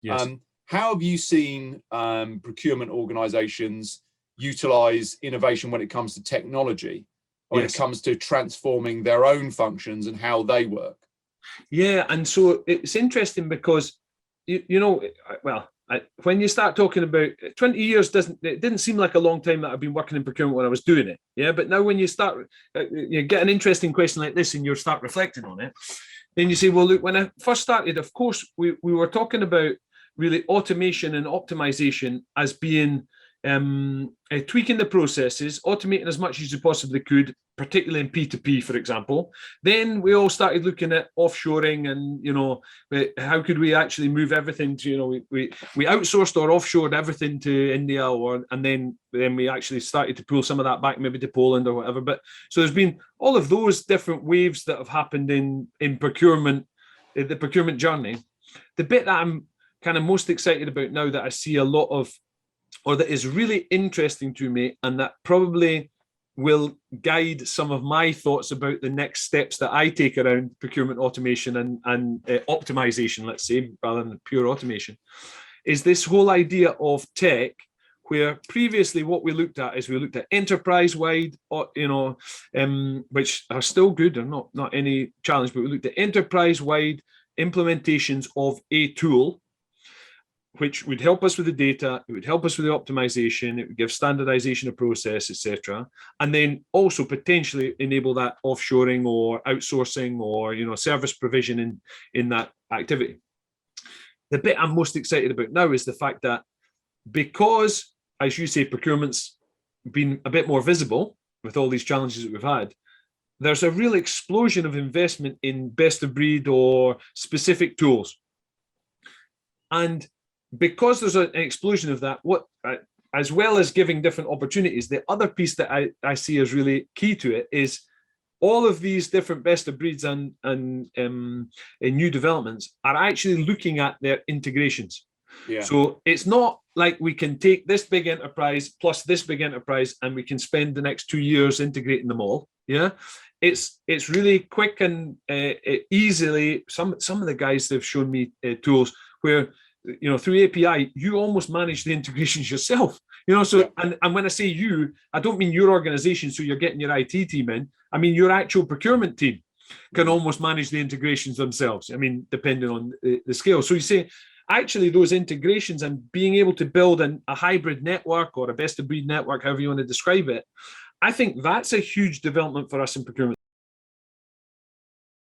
Yes. How have you seen procurement organizations utilize innovation when it comes to technology, when it comes to transforming their own functions and how they work? Yeah, and so it's interesting because, when you start talking about 20 years, it didn't seem like a long time that I've been working in procurement when I was doing it. Yeah, but now when you start, you get an interesting question like this and you start reflecting on it, then you say, well, look, when I first started, of course, we were talking about really automation and optimization as being tweaking the processes, automating as much as you possibly could, particularly in P2P, for example. Then we all started looking at offshoring and, how could we actually move everything to, we outsourced or offshored everything to India, and then we actually started to pull some of that back maybe to Poland or whatever. But so there's been all of those different waves that have happened in procurement, the procurement journey. The bit that I'm kind of most excited about now that I see a lot of, or that is really interesting to me, and that probably will guide some of my thoughts about the next steps that I take around procurement automation and optimization, let's say, rather than pure automation, is this whole idea of tech, where previously what we looked at is we looked at enterprise-wide, which are still good and not any challenge, but we looked at enterprise-wide implementations of a tool, which would help us with the data, it would help us with the optimization, it would give standardization of process, etc. And then also potentially enable that offshoring or outsourcing or service provision in that activity. The bit I'm most excited about now is the fact that because, as you say, procurement's been a bit more visible with all these challenges that we've had, there's a real explosion of investment in best of breed or specific tools. And because there's an explosion of that, as well as giving different opportunities, the other piece that I see as really key to it is all of these different best of breeds and new developments are actually looking at their integrations. Yeah. So it's not like we can take this big enterprise plus this big enterprise and we can spend the next 2 years integrating them all. Yeah, it's really quick and easily. Some of the guys have shown me tools where, through API, you almost manage the integrations yourself, so, and when I say you, I don't mean your organization, so you're getting your IT team in, I mean, your actual procurement team can almost manage the integrations themselves. I mean, depending on the scale. So you say, actually, those integrations and being able to build a hybrid network or a best of breed network, however you want to describe it, I think that's a huge development for us in procurement.